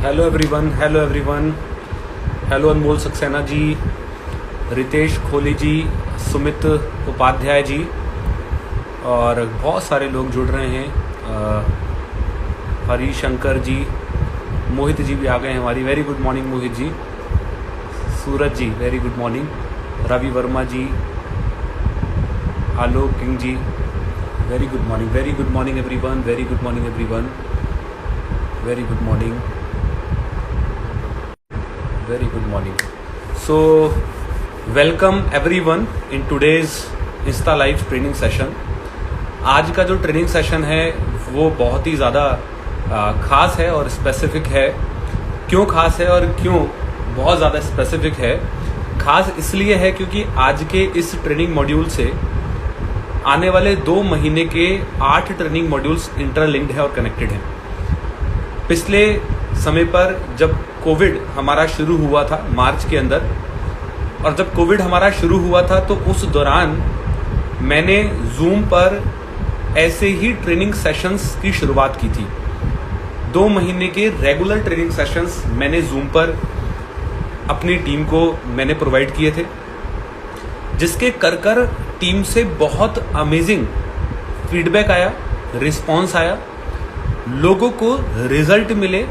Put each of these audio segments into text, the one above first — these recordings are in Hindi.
हेलो एवरीवन, हेलो अनमोल सक्सेना जी, रितेश खोली जी, सुमित उपाध्याय जी और बहुत सारे लोग जुड़ रहे हैं। हरिशंकर जी, मोहित जी भी आ गए हैं हमारी। Very good morning Mohit ji. Suraj ji very good morning. Ravi Varma ji, Alok King ji very good morning everyone, very good morning everyone, very good morning, very good morning. So welcome everyone in today's Insta Live training session. आज का जो ट्रेनिंग सेशन है वो बहुत ही ज़्यादा ख़ास है और स्पेसिफिक है। क्यों ख़ास है और क्यों बहुत ज़्यादा स्पेसिफिक है? ख़ास इसलिए है क्योंकि आज के इस ट्रेनिंग मॉड्यूल से आने वाले 2 महीने के 8 ट्रेनिंग मॉड्यूल्स इंटरलिंक्ड है और कनेक्टेड हैं। पिछले समय पर जब कोविड हमारा शुरू हुआ था मार्च के अंदर, और जब कोविड हमारा शुरू हुआ था तो उस दौरान मैंने जूम पर ऐसे ही ट्रेनिंग सेशंस की शुरुआत की थी। 2 महीने के रेगुलर ट्रेनिंग सेशंस मैंने जूम पर अपनी टीम को मैंने प्रोवाइड किए थे, जिसके कर टीम से बहुत अमेजिंग फीडबैक आया, रिस्पॉन्स आया, लोगों को रिजल्ट मिले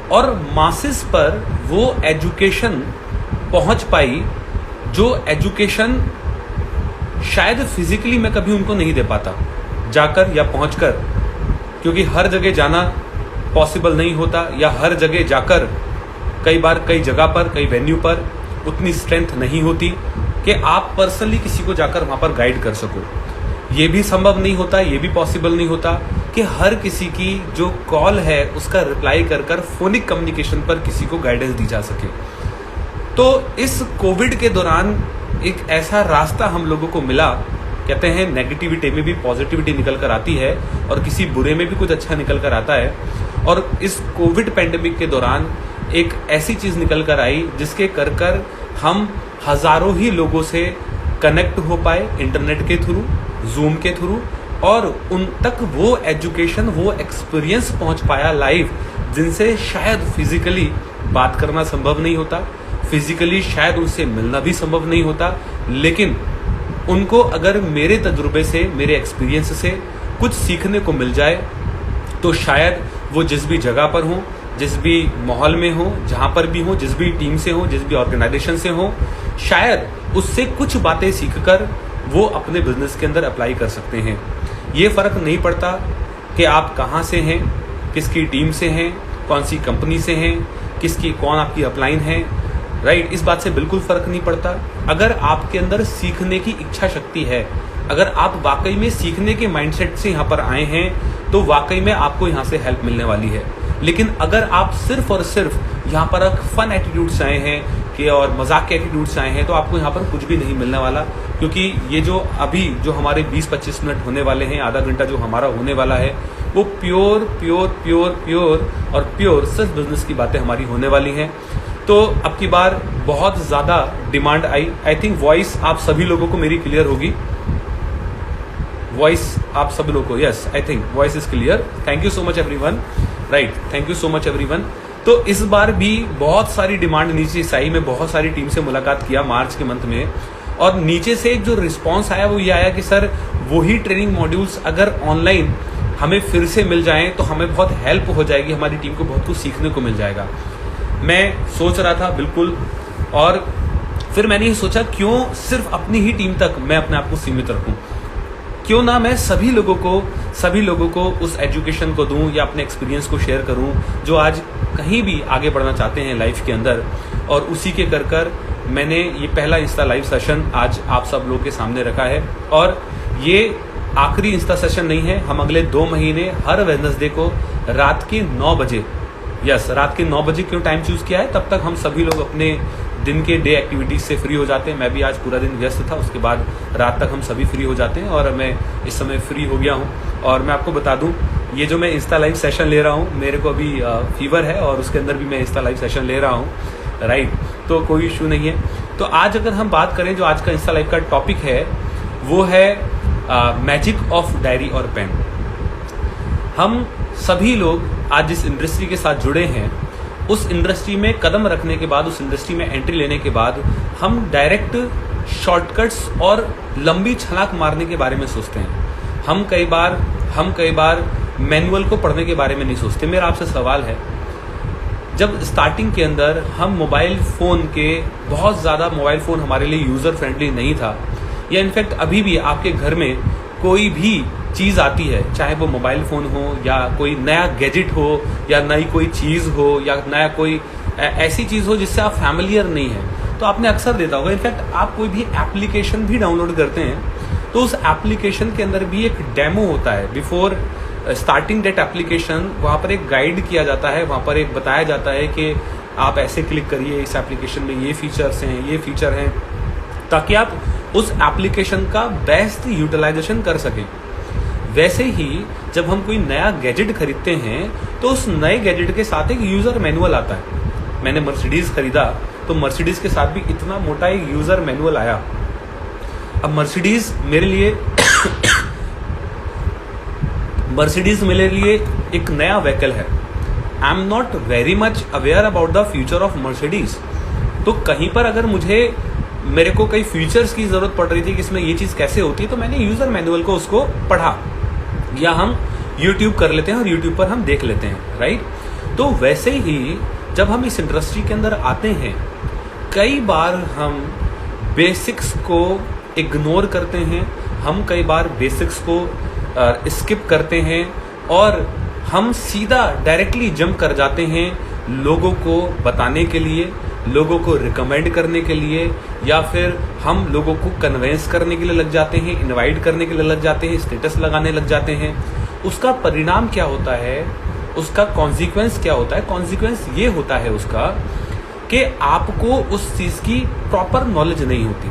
और मासेस पर वो एजुकेशन पहुंच पाई जो एजुकेशन शायद फिजिकली मैं कभी उनको नहीं दे पाता जाकर या पहुंचकर, क्योंकि हर जगह जाना पॉसिबल नहीं होता या हर जगह जाकर कई बार कई जगह पर कई वेन्यू पर उतनी स्ट्रेंथ नहीं होती कि आप पर्सनली किसी को जाकर वहां पर गाइड कर सको। ये भी संभव नहीं होता, ये भी पॉसिबल नहीं होता कि हर किसी की जो कॉल है उसका रिप्लाई कर फोनिक कम्युनिकेशन पर किसी को गाइडेंस दी जा सके। तो इस कोविड के दौरान एक ऐसा रास्ता हम लोगों को मिला। कहते हैं नेगेटिविटी में भी पॉजिटिविटी निकल कर आती है और किसी बुरे में भी कुछ अच्छा निकल कर आता है। और इस कोविड पैंडेमिक के दौरान एक ऐसी चीज़ निकल कर आई जिसके कर हम हजारों ही लोगों से कनेक्ट हो पाए इंटरनेट के थ्रू, जूम के थ्रू, और उन तक वो एजुकेशन, वो एक्सपीरियंस पहुंच पाया लाइव, जिनसे शायद फिजिकली बात करना संभव नहीं होता, फिजिकली शायद उनसे मिलना भी संभव नहीं होता, लेकिन उनको अगर मेरे तजुर्बे से, मेरे एक्सपीरियंस से कुछ सीखने को मिल जाए तो शायद वो जिस भी जगह पर हो, जिस भी माहौल में हो, जहां पर भी हो, जिस भी टीम से हो, जिस भी ऑर्गेनाइजेशन से हो, शायद उससे कुछ बातें सीखकर वो अपने बिजनेस के अंदर अप्लाई कर सकते हैं। ये फर्क नहीं पड़ता कि आप कहाँ से हैं, किसकी टीम से हैं, कौन सी कंपनी से हैं, कौन आपकी अपलाइन है, राइट। इस बात से बिल्कुल फर्क नहीं पड़ता। अगर आपके अंदर सीखने की इच्छा शक्ति है, अगर आप वाकई में सीखने के माइंडसेट से यहाँ पर आए हैं तो वाकई में आपको यहाँ से हेल्प मिलने वाली है। लेकिन अगर आप सिर्फ और सिर्फ यहाँ पर एक फन एटीट्यूड से आए हैं कि और मजाक के एटीट्यूड से आए हैं तो आपको यहाँ पर कुछ भी नहीं मिलने वाला। क्योंकि ये जो अभी जो हमारे 20-25 मिनट होने वाले हैं, आधा घंटा जो हमारा होने वाला है, वो प्योर सिर्फ बिजनेस की बातें हमारी होने वाली हैं। तो अब की बार बहुत ज़्यादा डिमांड आई थिंक वॉइस आप सभी लोगों को मेरी क्लियर होगी। वॉइस आप सभी लोगों को, yes, I think voice is clear. Thank you so much everyone, right, thank you so much everyone. तो इस बार भी बहुत सारी डिमांड नीचे से आई। मैं बहुत सारी टीम से मुलाकात किया मार्च के मंथ में, और नीचे से एक जो रिस्पांस आया वो ये आया कि सर वही ट्रेनिंग मॉड्यूल्स अगर ऑनलाइन हमें फिर से मिल जाएं तो हमें बहुत हेल्प हो जाएगी, हमारी टीम को बहुत कुछ सीखने को मिल जाएगा। मैं सोच रहा था बिल्कुल, और फिर मैंने ये सोचा क्यों सिर्फ अपनी ही टीम तक मैं अपने आप को सीमित रखूं, क्यों ना मैं सभी लोगों को उस एजुकेशन को दूं या अपने एक्सपीरियंस को शेयर करूं जो आज कहीं भी आगे बढ़ना चाहते हैं लाइफ के अंदर। और उसी के कर मैंने ये पहला इंस्टा लाइव सेशन आज आप सब लोगों के सामने रखा है। और ये आखिरी इंस्टा सेशन नहीं है, हम अगले 2 महीने हर वेडनेसडे को रात के 9 बजे, यस, रात के 9 बजे क्यों टाइम चूज किया है, तब तक हम सभी लोग अपने दिन के डे एक्टिविटीज से फ्री हो जाते हैं। मैं भी आज पूरा दिन व्यस्त था, उसके बाद रात तक हम सभी फ्री हो जाते हैं और मैं इस समय फ्री हो गया हूँ। और मैं आपको बता दूं, ये जो मैं इंस्टा लाइव सेशन ले रहा हूँ, मेरे को अभी फीवर है और उसके अंदर भी मैं इंस्टा लाइव सेशन ले रहा हूँ, राइट, तो कोई इशू नहीं है। तो आज अगर हम बात करें, जो आज का इंस्टा लाइव का टॉपिक है वो है मैजिक ऑफ डायरी और पेन। हम सभी लोग आज जिस इंडस्ट्री के साथ जुड़े हैं उस इंडस्ट्री में कदम रखने के बाद, उस इंडस्ट्री में एंट्री लेने के बाद हम डायरेक्ट शॉर्टकट्स और लंबी छलांग मारने के बारे में सोचते हैं। हम कई बार मैनुअल को पढ़ने के बारे में नहीं सोचते। मेरा आपसे सवाल है, जब स्टार्टिंग के अंदर हम मोबाइल फ़ोन हमारे लिए यूज़र फ्रेंडली नहीं था, या इनफैक्ट अभी भी आपके घर में कोई भी चीज़ आती है, चाहे वो मोबाइल फ़ोन हो या कोई नया गैजेट हो या नई कोई चीज़ हो या नया कोई ऐसी चीज़ हो जिससे आप फैमिलियर नहीं है, तो आपने अक्सर देखा होगा। इनफैक्ट आप कोई भी एप्लीकेशन भी डाउनलोड करते हैं तो उस एप्लीकेशन के अंदर भी एक डेमो होता है। बिफोर स्टार्टिंग दैट एप्लीकेशन वहाँ पर एक गाइड किया जाता है, वहाँ पर एक बताया जाता है कि आप ऐसे क्लिक करिए, इस एप्लीकेशन में ये फीचर्स हैं, ये फीचर हैं, ताकि आप उस एप्लीकेशन का बेस्ट यूटिलाइजेशन कर सकें। वैसे ही जब हम कोई नया गैजेट खरीदते हैं तो उस नए गैजेट के साथ एक यूज़र मैनुअल आता है। मैंने मर्सिडीज़ खरीदा तो मर्सिडीज़ के साथ भी इतना मोटा एक यूज़र मैनुअल आया। अब मर्सिडीज़ मेरे लिए एक नया व्हीकल है। I am not very much aware about the future of Mercedes. तो कहीं पर अगर मेरे को कई फीचर्स की ज़रूरत पड़ रही थी कि इसमें ये चीज़ कैसे होती है, तो मैंने यूज़र मैनुअल को उसको पढ़ा, या हम यूट्यूब कर लेते हैं और यूट्यूब पर हम देख लेते हैं, राइट। तो वैसे ही जब हम इस इंडस्ट्री के अंदर आते हैं, कई बार हम बेसिक्स को इग्नोर करते हैं, हम कई बार बेसिक्स को स्किप करते हैं और हम सीधा डायरेक्टली जंप कर जाते हैं लोगों को बताने के लिए, लोगों को रिकमेंड करने के लिए, या फिर हम लोगों को कन्वेंस करने के लिए लग जाते हैं, इनवाइट करने के लिए लग जाते हैं, स्टेटस लगाने लग जाते हैं। उसका परिणाम क्या होता है, उसका कॉन्सिक्वेंस क्या होता है? कॉन्सिक्वेंस ये होता है उसका कि आपको उस चीज़ की प्रॉपर नॉलेज नहीं होती।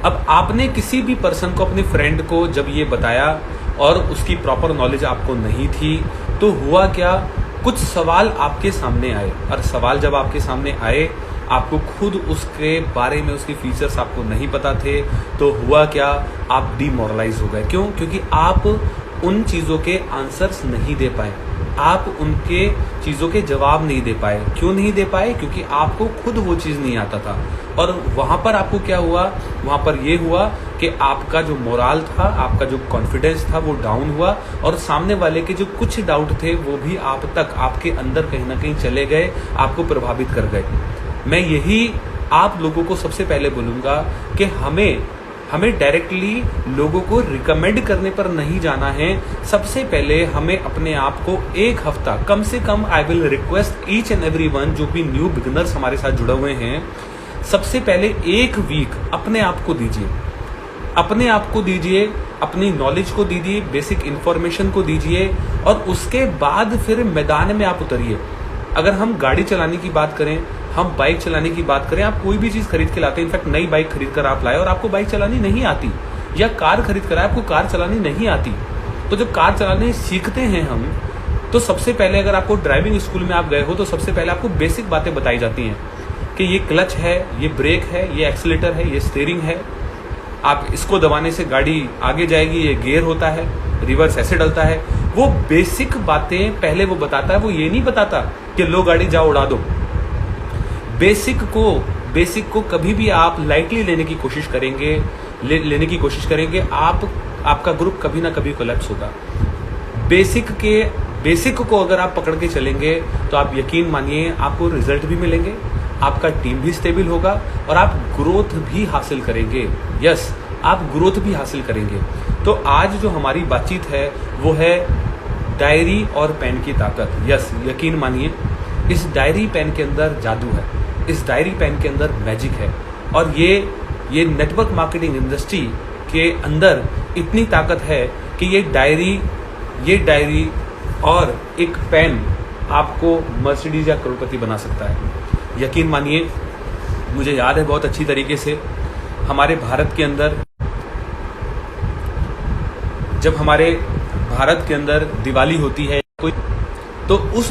अब आपने किसी भी पर्सन को, अपने फ्रेंड को जब ये बताया और उसकी प्रॉपर नॉलेज आपको नहीं थी, तो हुआ क्या, कुछ सवाल आपके सामने आए, और सवाल जब आपके सामने आए, आपको खुद उसके बारे में, उसके फीचर्स आपको नहीं पता थे, तो हुआ क्या, आप डिमोरलाइज हो गए। क्यों? क्योंकि आप उन चीज़ों के आंसर्स नहीं दे पाए, आप उनके चीज़ों के जवाब नहीं दे पाए। क्यों नहीं दे पाए? क्योंकि आपको खुद वो चीज़ नहीं आता था। और वहाँ पर आपको क्या हुआ, वहाँ पर ये हुआ कि आपका जो मोराल था, आपका जो कॉन्फिडेंस था, वो डाउन हुआ, और सामने वाले के जो कुछ डाउट थे वो भी आप तक, आपके अंदर कहीं ना कहीं चले गए, आपको प्रभावित कर गए। मैं यही आप लोगों को सबसे पहले बोलूँगा कि हमें डायरेक्टली लोगों को रिकमेंड करने पर नहीं जाना है। सबसे पहले हमें अपने आप को एक हफ्ता, कम से कम, I will request each and everyone जो भी न्यू बिगिनर्स हमारे साथ जुड़े हुए हैं, सबसे पहले एक वीक अपने आप को दीजिए, अपनी नॉलेज को दीजिए, बेसिक इन्फॉर्मेशन को दीजिए, और उसके बाद फिर मैदान में आप उतरिए। अगर हम गाड़ी चलाने की बात करें, हम बाइक चलाने की बात करें, आप कोई भी चीज़ खरीद के लाते हैं, इनफैक्ट नई बाइक खरीद कर आप लाए और आपको बाइक चलानी नहीं आती, या कार खरीद कर आपको कार चलानी नहीं आती, तो जब कार चलाने सीखते हैं हम, तो सबसे पहले, अगर आपको ड्राइविंग स्कूल में आप गए हो, तो सबसे पहले आपको बेसिक बातें बताई जाती हैं कि ये क्लच है, ये ब्रेक है, ये एक्सीलेटर है, ये स्टीयरिंग है, आप इसको दबाने से गाड़ी आगे जाएगी, ये गियर होता है, रिवर्स ऐसे डलता है। वो बेसिक बातें पहले वो बताता है, वो ये नहीं बताता कि लो गाड़ी जाओ उड़ा दो। बेसिक को कभी भी आप लाइटली लेने की कोशिश करेंगे, आपका ग्रुप कभी ना कभी कोलैप्स होगा। बेसिक को अगर आप पकड़ के चलेंगे तो आप यकीन मानिए आपको रिजल्ट भी मिलेंगे, आपका टीम भी स्टेबल होगा, और आप ग्रोथ भी हासिल करेंगे। यस, आप ग्रोथ भी हासिल करेंगे। तो आज जो हमारी बातचीत है वो है डायरी और पेन की ताकत। यस, यकीन मानिए इस डायरी पेन के अंदर जादू है, इस डायरी पेन के अंदर मैजिक है, और ये नेटवर्क मार्केटिंग इंडस्ट्री के अंदर इतनी ताकत है कि ये डायरी और एक पेन आपको मर्सिडीज या करोड़पति बना सकता है। यकीन मानिए, मुझे याद है बहुत अच्छी तरीके से, हमारे भारत के अंदर, जब हमारे भारत के अंदर दिवाली होती है कोई, तो उस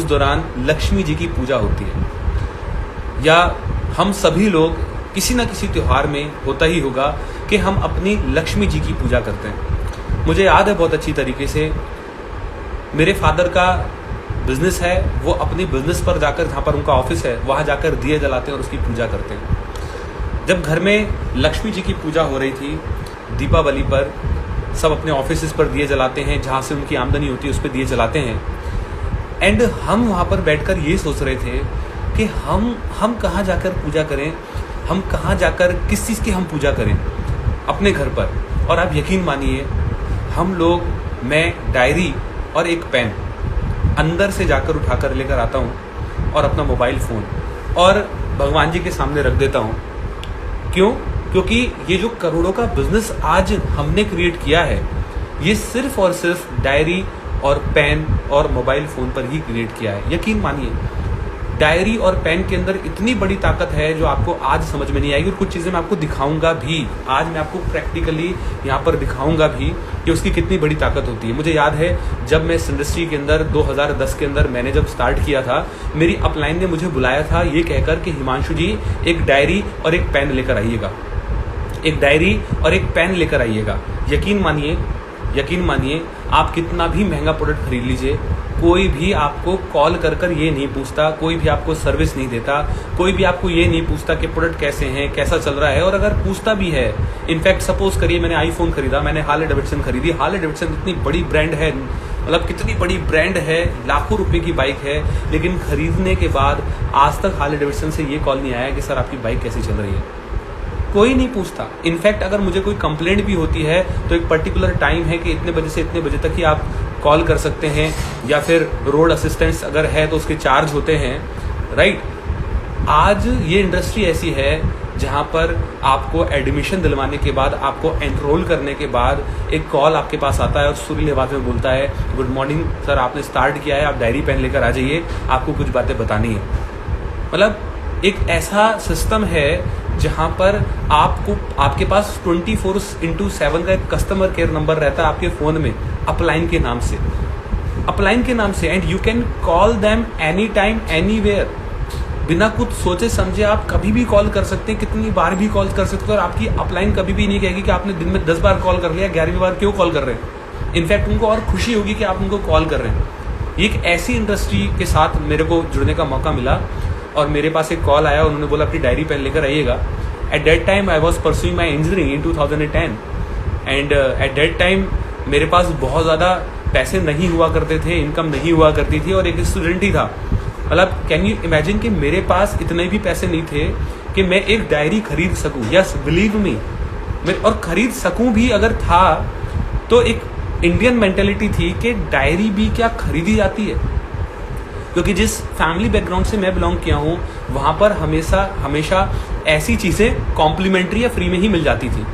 दौरान लक्ष्मी जी की पूजा होती है, या हम सभी लोग किसी न किसी त्योहार में होता ही होगा कि हम अपनी लक्ष्मी जी की पूजा करते हैं। मुझे याद है बहुत अच्छी तरीके से, मेरे फादर का बिजनेस है वो अपने बिजनेस पर जाकर, जहाँ पर उनका ऑफिस है वहाँ जाकर दिए जलाते हैं और उसकी पूजा करते हैं। जब घर में लक्ष्मी जी की पूजा हो रही थी दीपावली पर, सब अपने ऑफिस पर दिए जलाते हैं, जहाँ से उनकी आमदनी होती है उस पर दिए जलाते हैं। एंड हम वहाँ पर बैठकर ये सोच रहे थे कि हम कहाँ जाकर पूजा करें, हम कहाँ जाकर किस चीज़ की हम पूजा करें अपने घर पर। और आप यकीन मानिए, हम लोग, मैं डायरी और एक पेन अंदर से जाकर उठाकर लेकर आता हूँ और अपना मोबाइल फ़ोन और भगवान जी के सामने रख देता हूँ। क्यों? क्योंकि ये जो करोड़ों का बिजनेस आज हमने क्रिएट किया है, ये सिर्फ और सिर्फ डायरी और पेन और मोबाइल फ़ोन पर ही क्रिएट किया है। यकीन मानिए, डायरी और पेन के अंदर इतनी बड़ी ताकत है जो आपको आज समझ में नहीं आएगी। और कुछ चीज़ें मैं आपको दिखाऊंगा भी, आज मैं आपको प्रैक्टिकली यहाँ पर दिखाऊंगा भी कि उसकी कितनी बड़ी ताकत होती है। मुझे याद है जब मैं इस इंडस्ट्री के अंदर 2010 के अंदर मैंने जब स्टार्ट किया था, मेरी अपलाइन ने मुझे बुलाया था ये कहकर कि हिमांशु जी एक डायरी और एक पेन लेकर आइएगा, एक डायरी और एक पेन लेकर आइएगा। यकीन मानिए, आप कितना भी महंगा प्रोडक्ट खरीद लीजिए, कोई भी आपको कॉल कर ये नहीं पूछता, कोई भी आपको सर्विस नहीं देता, कोई भी आपको ये नहीं पूछता कि प्रोडक्ट कैसे हैं, कैसा चल रहा है। और अगर पूछता भी है, इनफैक्ट सपोज करिए मैंने आईफोन खरीदा, मैंने हार्ले डेविडसन खरीदी। हार्ले डेविडसन इतनी बड़ी ब्रांड है, मतलब कितनी बड़ी ब्रांड है, लाखों रुपए की बाइक है, लेकिन खरीदने के बाद आज तक हार्ले डेविडसन से ये कॉल नहीं आया कि सर आपकी बाइक कैसी चल रही है। कोई नहीं पूछता। इनफैक्ट अगर मुझे कोई कंप्लेंट भी होती है तो एक पर्टिकुलर टाइम है कि इतने बजे से इतने बजे तक ही आप कॉल कर सकते हैं, या फिर रोड असिस्टेंस अगर है तो उसके चार्ज होते हैं, राइट। आज ये इंडस्ट्री ऐसी है जहाँ पर आपको एडमिशन दिलवाने के बाद, आपको एनरोल करने के बाद एक कॉल आपके पास आता है और सुरीली आवाज़ में बोलता है, गुड मॉर्निंग सर, आपने स्टार्ट किया है, आप डायरी पेन लेकर आ जाइए, आपको कुछ बातें बतानी है। मतलब एक ऐसा सिस्टम है जहाँ पर आपके पास 24/7 का एक कस्टमर केयर नंबर रहता है आपके फ़ोन में, अपलाइन के नाम से, and you can call them any time anywhere. बिना कुछ सोचे समझे आप कभी भी कॉल कर सकते हैं, कितनी बार भी कॉल कर सकते हैं, और आपकी अपलाइन कभी भी नहीं कहेगी कि आपने दिन में 10 बार कॉल कर लिया, 11वीं बार क्यों कॉल कर रहे हैं। इनफैक्ट उनको और खुशी होगी कि आप उनको कॉल कर रहे हैं। एक ऐसी इंडस्ट्री के साथ मेरे को जुड़ने का मौका मिला और मेरे पास एक कॉल आया, उन्होंने बोला अपनी डायरी पेन लेकर आइएगा। At that time I was pursuing my engineering in 2010 and at that time मेरे पास बहुत ज़्यादा पैसे नहीं हुआ करते थे, इनकम नहीं हुआ करती थी, और एक स्टूडेंट ही था। मतलब कैन यू इमेजिन कि मेरे पास इतने भी पैसे नहीं थे कि मैं एक डायरी खरीद सकूं। यस, बिलीव मी, और खरीद सकूं भी अगर था तो एक इंडियन मेंटेलिटी थी कि डायरी भी क्या खरीदी जाती है। क्योंकि जिस फैमिली बैकग्राउंड से मैं बिलोंग किया हूँ वहाँ पर हमेशा ऐसी चीज़ें कॉम्प्लीमेंट्री या फ्री में ही मिल जाती थी।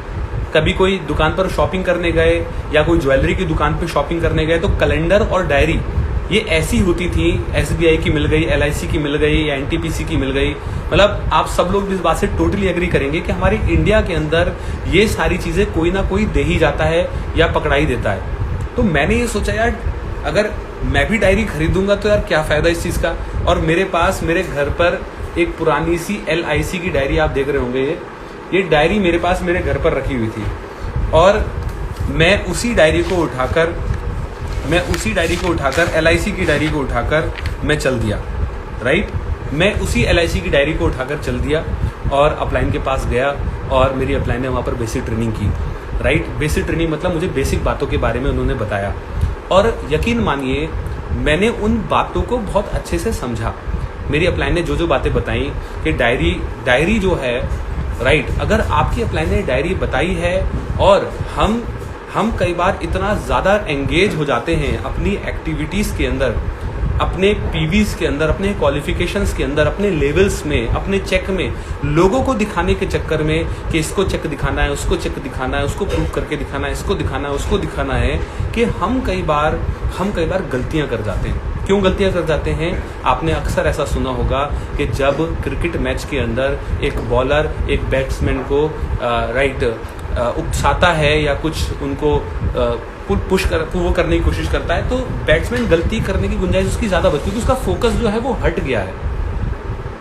कभी कोई दुकान पर शॉपिंग करने गए या कोई ज्वेलरी की दुकान पर शॉपिंग करने गए तो कैलेंडर और डायरी ये ऐसी होती थी, SBI की मिल गई, LIC की मिल गई या NTPC की मिल गई। मतलब आप सब लोग भी इस बात से टोटली एग्री करेंगे कि हमारे इंडिया के अंदर ये सारी चीज़ें कोई ना कोई दे ही जाता है या पकड़ाई देता है। तो मैंने ये सोचा यार अगर मैं भी डायरी खरीदूंगा तो यार क्या फ़ायदा इस चीज़ का। और मेरे पास मेरे घर पर एक पुरानी सी LIC की डायरी आप देख रहे होंगे, ये डायरी मेरे पास मेरे घर पर रखी हुई थी, और मैं उसी डायरी को उठाकर LIC की डायरी को उठाकर मैं चल दिया, राइट। मैं उसी LIC की डायरी को उठाकर चल दिया और अपलाइन के पास गया और मेरी अपलाइन ने वहाँ पर बेसिक ट्रेनिंग की, राइट। बेसिक ट्रेनिंग मतलब मुझे बेसिक बातों के बारे में उन्होंने बताया, और यकीन मानिए मैंने उन बातों को बहुत अच्छे से समझा। मेरी अपलाइन ने जो बातें बताई कि डायरी जो है, राइट, अगर आपकी अपलाइन ने डायरी बताई है और हम कई बार इतना ज़्यादा एंगेज हो जाते हैं अपनी एक्टिविटीज़ के अंदर, अपने PVs के अंदर, अपने क्वालिफिकेशंस के अंदर, अपने लेवल्स में, अपने चेक में, लोगों को दिखाने के चक्कर में कि इसको चेक दिखाना है, उसको चेक दिखाना है, उसको प्रूव करके दिखाना है, इसको दिखाना है, उसको दिखाना है, कि हम कई बार गलतियां कर जाते हैं। क्यों गलतियां कर जाते हैं? आपने अक्सर ऐसा सुना होगा कि जब क्रिकेट मैच के अंदर एक बॉलर एक बैट्समैन को उकसाता है या कुछ उनको वो करने की कोशिश करता है, तो बैट्समैन गलती करने की गुंजाइश उसकी ज़्यादा बचती है क्योंकि उसका फोकस जो है वो हट गया है।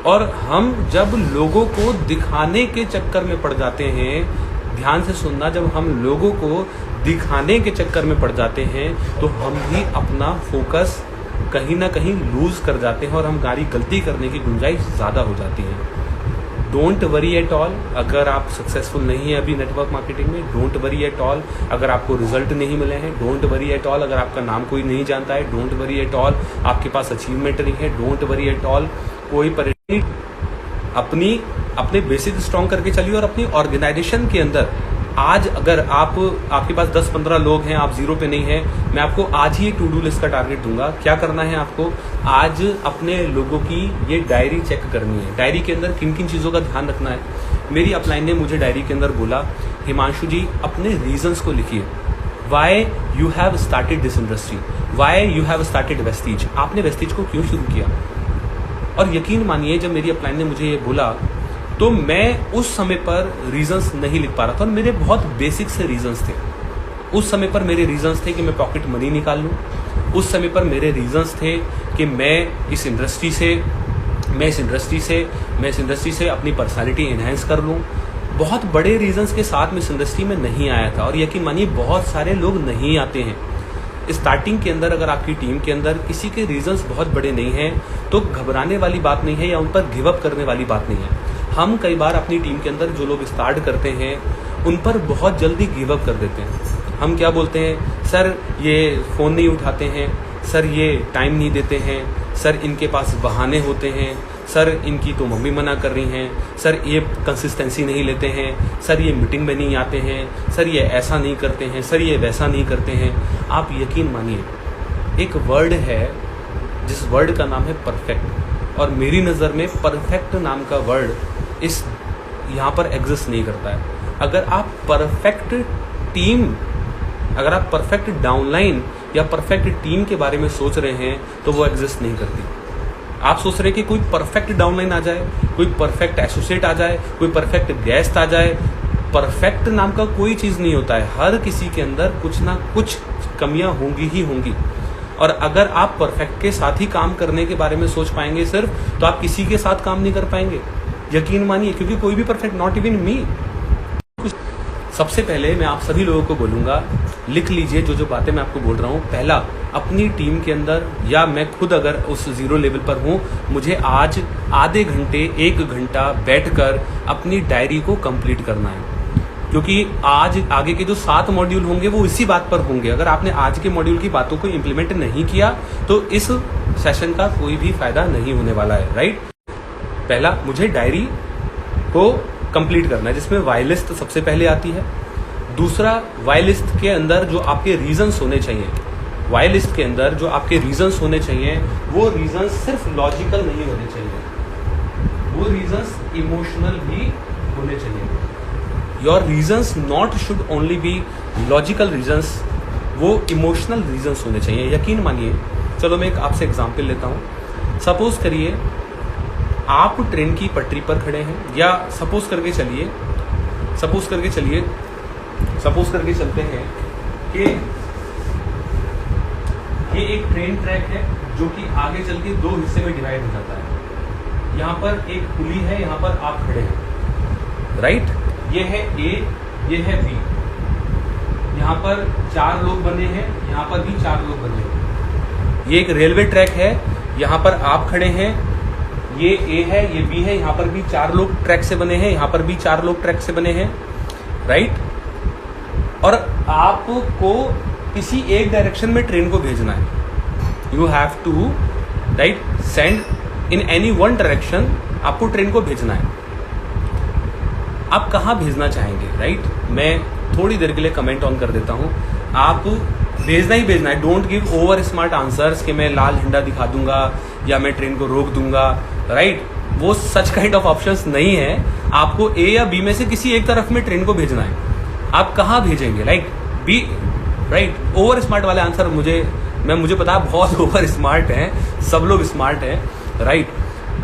और हम जब लोगों को दिखाने के चक्कर में पड़ जाते हैं, ध्यान से सुनना, जब हम लोगों को दिखाने के चक्कर में पड़ जाते हैं तो हम ही अपना फोकस कहीं ना कहीं लूज कर जाते हैं और हमारी गलती करने की गुंजाइश ज़्यादा हो जाती है। डोंट वरी एट ऑल अगर आप सक्सेसफुल नहीं है अभी नेटवर्क मार्केटिंग में। डोंट वरी एट ऑल अगर आपको रिजल्ट नहीं मिले हैं। डोंट वरी एट ऑल अगर आपका नाम कोई नहीं जानता है। डोंट वरी एट ऑल आपके पास अचीवमेंट नहीं है। डोंट वरी एट ऑल कोई परेशानी। अपने बेसिक स्ट्रॉन्ग करके चलिए और अपनी ऑर्गेनाइजेशन के अंदर आज अगर आपके पास 10-15 लोग हैं, आप जीरो पे नहीं हैं, मैं आपको आज ही एक टू डू लिस्ट का टारगेट दूंगा। क्या करना है आपको? आज अपने लोगों की ये डायरी चेक करनी है। डायरी के अंदर किन किन चीज़ों का ध्यान रखना है। मेरी अपलाइन ने मुझे डायरी के अंदर बोला, हिमांशु जी अपने रीजंस को लिखिए। Why you have started this industry, why you have started Vestige, आपने वेस्टीज को क्यों शुरू किया। और यकीन मानिए जब मेरी अपलाइन ने मुझे ये बोला तो मैं उस समय पर रीजंस नहीं लिख पा रहा था और मेरे बहुत बेसिक से रीजंस थे। उस समय पर मेरे रीजंस थे कि मैं पॉकेट मनी निकाल लूँ। उस समय पर मेरे रीजंस थे कि मैं इस इंडस्ट्री से अपनी पर्सनालिटी एनहेंस कर लूँ। बहुत बड़े रीजंस के साथ मैं इस इंडस्ट्री में नहीं आया था और यकीन मानिए बहुत सारे लोग नहीं आते हैं। स्टार्टिंग के अंदर अगर आपकी टीम के अंदर किसी के रीजंस बहुत बड़े नहीं हैं तो घबराने वाली बात नहीं है या उन पर गिव अप करने वाली बात नहीं है। हम कई बार अपनी टीम के अंदर जो लोग स्टार्ट करते हैं उन पर बहुत जल्दी गिव अप कर देते हैं। हम क्या बोलते हैं, सर ये फ़ोन नहीं उठाते हैं, सर ये टाइम नहीं देते हैं, सर इनके पास बहाने होते हैं, सर इनकी तो मम्मी मना कर रही हैं, सर ये कंसिस्टेंसी नहीं लेते हैं, सर ये मीटिंग में नहीं आते हैं, सर ये ऐसा नहीं करते हैं, सर ये वैसा नहीं करते हैं। आप यकीन मानिए एक वर्ड है जिस वर्ड का नाम है परफेक्ट, और मेरी नज़र में परफेक्ट नाम का वर्ड इस यहाँ पर एग्जिस्ट नहीं करता है। अगर आप परफेक्ट डाउनलाइन या परफेक्ट टीम के बारे में सोच रहे हैं तो वो एग्जिस्ट नहीं करती। आप सोच रहे हैं कि कोई परफेक्ट डाउनलाइन आ जाए, कोई परफेक्ट एसोसिएट आ जाए, कोई परफेक्ट गेस्ट आ जाए। परफेक्ट नाम का कोई चीज़ नहीं होता है। हर किसी के अंदर कुछ ना कुछ कमियां होंगी ही होंगी। और अगर आप परफेक्ट के साथ ही काम करने के बारे में सोच पाएंगे सिर्फ, तो आप किसी के साथ काम नहीं कर पाएंगे, यकीन मानिए, क्योंकि कोई भी परफेक्ट, नॉट इवन मी। सबसे पहले मैं आप सभी लोगों को बोलूंगा, लिख लीजिए जो बातें मैं आपको बोल रहा हूँ। पहला, अपनी टीम के अंदर या मैं खुद अगर उस जीरो लेवल पर हूँ, मुझे आज आधे घंटे 1 घंटा बैठकर अपनी डायरी को कंप्लीट करना है, क्योंकि आज आगे के जो 7 मॉड्यूल होंगे वो इसी बात पर होंगे। अगर आपने आज के मॉड्यूल की बातों को इम्प्लीमेंट नहीं किया तो इस सेशन का कोई भी फायदा नहीं होने वाला है, राइट। पहला, मुझे डायरी को कंप्लीट करना है जिसमें वाई लिस्ट सबसे पहले आती है। दूसरा, वाई लिस्ट के अंदर जो आपके रीजंस होने चाहिए, वाई लिस्ट के अंदर जो आपके रीजंस होने चाहिए वो रीजंस सिर्फ लॉजिकल नहीं होने चाहिए, वो रीजंस इमोशनल भी होने चाहिए। Your reasons not should only be logical reasons, वो इमोशनल रीजंस होने चाहिए। यकीन मानिए, चलो मैं एक आपसे एग्जाम्पल लेता हूँ। सपोज करिए आप ट्रेन की पटरी पर खड़े हैं, या सपोज करके चलते हैं कि ये एक ट्रेन ट्रैक है जो कि आगे चल के 2 हिस्से में डिवाइड हो जाता है। यहाँ पर एक पुली है, यहाँ पर आप खड़े हैं, राइट। ये है ए, ये है बी। यहाँ पर 4 लोग बने हैं, यहाँ पर भी 4 लोग बने हैं। ये एक रेलवे ट्रैक है, यहाँ पर आप खड़े हैं, ये ए है, ये बी है, यहाँ पर भी 4 लोग ट्रैक से बने हैं, यहाँ पर भी 4 लोग ट्रैक से बने हैं, राइट। और आपको किसी एक डायरेक्शन में ट्रेन को भेजना है। You have to right send in any one direction, आपको ट्रेन को भेजना है। आप कहाँ भेजना चाहेंगे, राइट। मैं थोड़ी देर के लिए कमेंट ऑन कर देता हूँ। आप भेजना ही भेजना है। Don't give over smart answers कि मैं लाल झंडा दिखा दूंगा या मैं ट्रेन को रोक दूंगा, राइट। वो सच काइंड ऑफ ऑप्शंस नहीं है। आपको ए या बी में से किसी एक तरफ में ट्रेन को भेजना है। आप कहाँ भेजेंगे, like B, right. Over smart वाले आंसर मुझे पता है बहुत ओवर स्मार्ट हैं, सब लोग स्मार्ट हैं, राइट।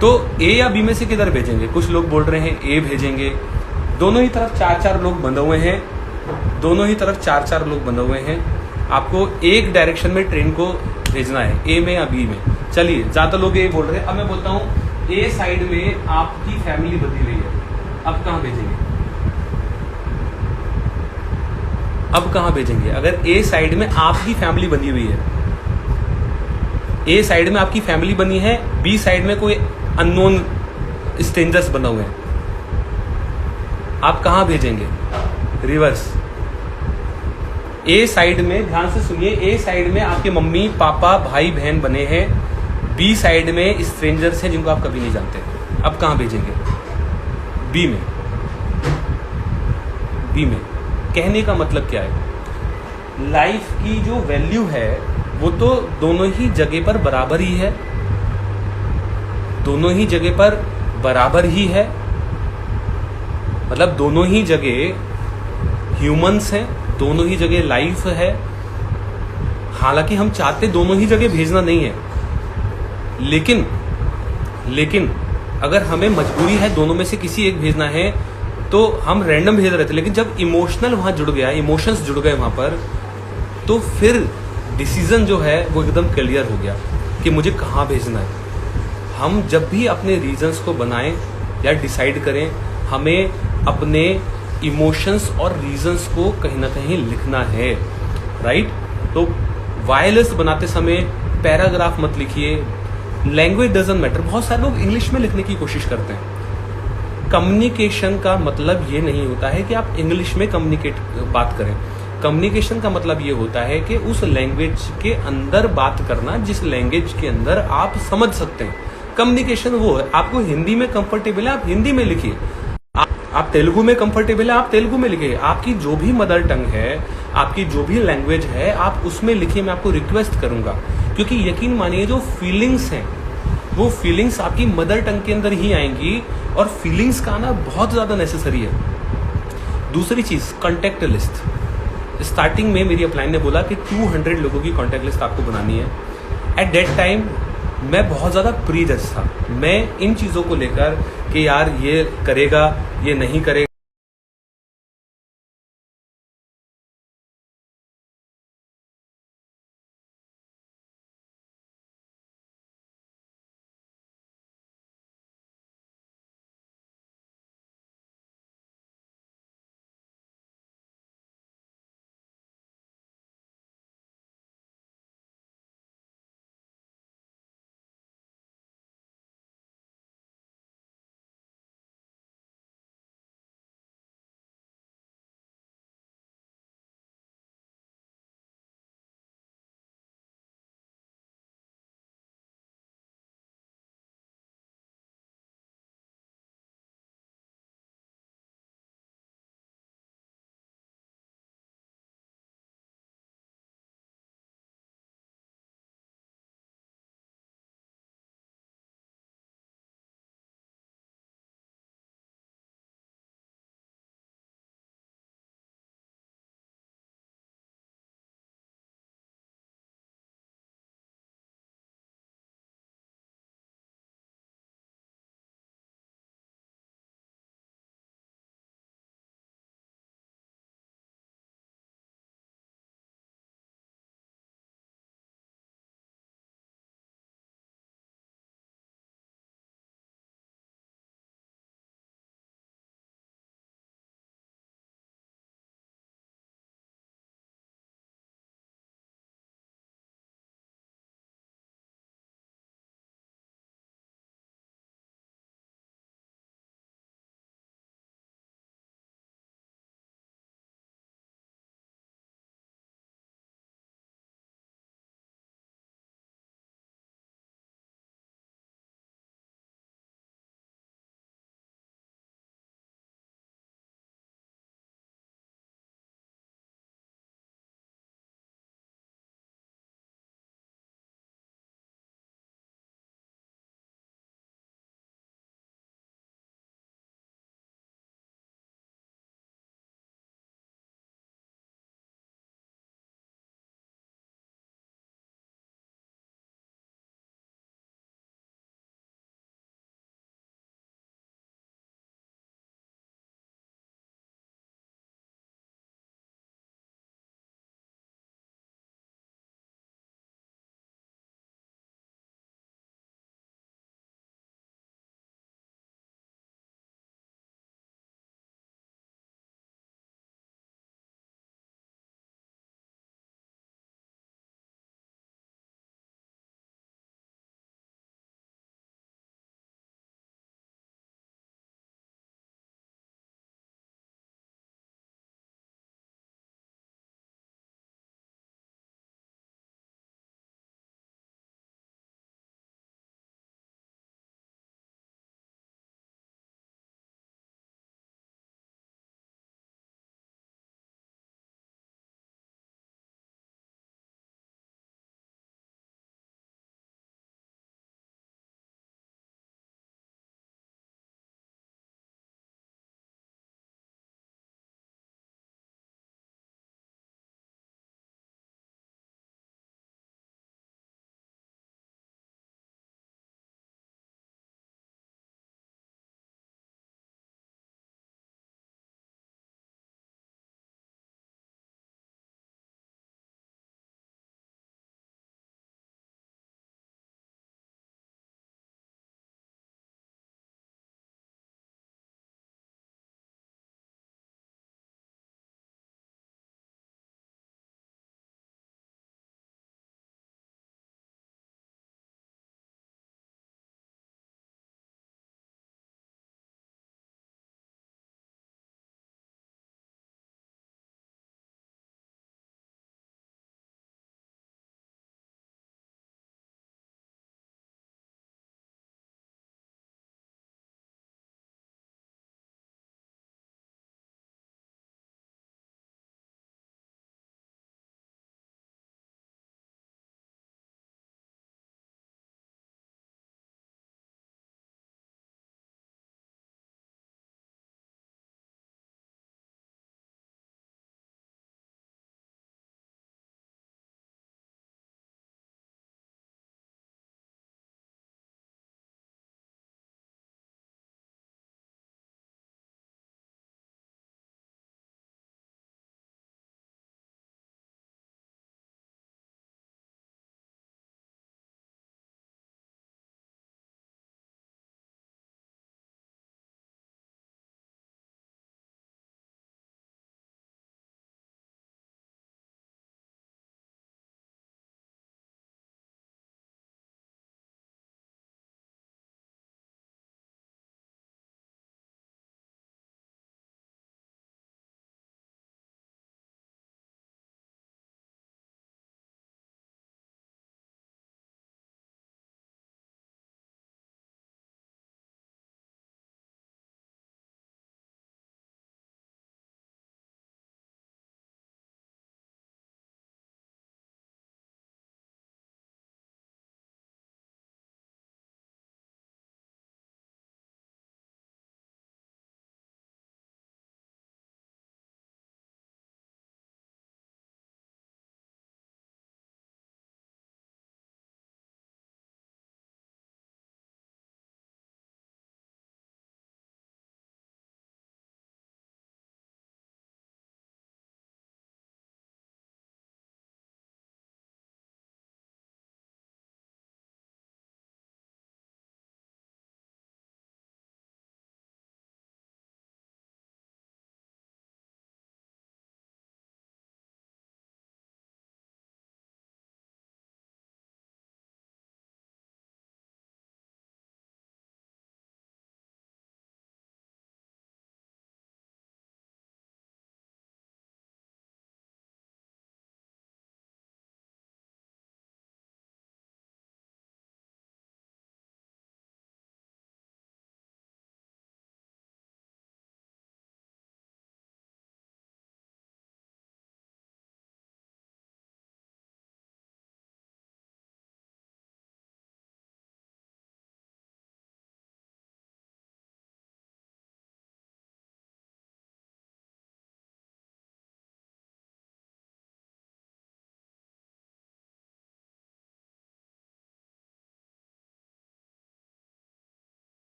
तो ए या बी में से किधर भेजेंगे? कुछ लोग बोल रहे हैं ए भेजेंगे। दोनों ही तरफ 4-4 लोग बंधे हुए हैं, दोनों ही तरफ 4-4 लोग बंधे हुए हैं। आपको एक डायरेक्शन में ट्रेन को भेजना है, ए में या बी में। चलिए, ज्यादा लोग ए बोल रहे हैं। अब मैं बोलता हूँ ए साइड में आपकी फैमिली बंधी हुई है, अब कहाँ भेजेंगे? अब कहाँ भेजेंगे? अगर ए साइड में आपकी फैमिली बंधी हुई है, ए साइड में आपकी फैमिली बनी है, बी साइड में कोई अननोन स्ट्रेंजर्स बना हुए हैं, आप कहां भेजेंगे? रिवर्स। ए साइड में, ध्यान से सुनिए, ए साइड में आपके मम्मी पापा भाई बहन बने हैं, बी साइड में स्ट्रेंजर्स हैं जिनको आप कभी नहीं जानते, अब कहां भेजेंगे? बी में। बी में। कहने का मतलब क्या है? लाइफ की जो वैल्यू है वो तो दोनों ही जगह पर बराबर ही है, दोनों ही जगह पर बराबर ही है, मतलब दोनों ही जगह ह्यूमंस हैं, दोनों ही जगह लाइफ है। हालांकि हम चाहते दोनों ही जगह भेजना नहीं है, लेकिन अगर हमें मजबूरी है दोनों में से किसी एक भेजना है तो हम रैंडम भेज रहे थे, लेकिन जब इमोशनल वहां जुड़ गया, इमोशंस जुड़ गए वहां पर, तो फिर डिसीजन जो है वो एकदम क्लियर हो गया कि मुझे कहाँ भेजना है। हम जब भी अपने रीजंस को बनाएं या डिसाइड करें, हमें अपने इमोशंस और रीजंस को कहीं ना कहीं लिखना है, राइट? तो वायरलेस बनाते समय पैराग्राफ मत लिखिए, लैंग्वेज डजंट मैटर। बहुत सारे लोग इंग्लिश में लिखने की कोशिश करते हैं। कम्युनिकेशन का मतलब ये नहीं होता है कि आप इंग्लिश में बात करें। कम्युनिकेशन का मतलब ये होता है कि उस लैंग्वेज के अंदर बात करना जिस लैंग्वेज के अंदर आप समझ सकते हैं। कम्युनिकेशन वो है, आपको हिंदी में कंफर्टेबल है आप हिंदी में लिखिए, आप तेलुगु में कंफर्टेबल है आप तेलुगु में लिखिए, आपकी जो भी मदर टंग है, आपकी जो भी लैंग्वेज है आप उसमें लिखिए। मैं आपको रिक्वेस्ट करूंगा, क्योंकि यकीन मानिए जो फीलिंग्स हैं वो फीलिंग्स आपकी मदर टंग के अंदर ही आएंगी, और फीलिंग्स का आना बहुत ज्यादा नेसेसरी है। दूसरी चीज, कॉन्टेक्ट लिस्ट। स्टार्टिंग में मेरी अपलाइन ने बोला कि 200 लोगों की कॉन्टेक्ट लिस्ट आपको बनानी है। एट दैट टाइम मैं बहुत ज़्यादा प्रीजज था, मैं इन चीज़ों को लेकर कि यार ये करेगा ये नहीं करेगा।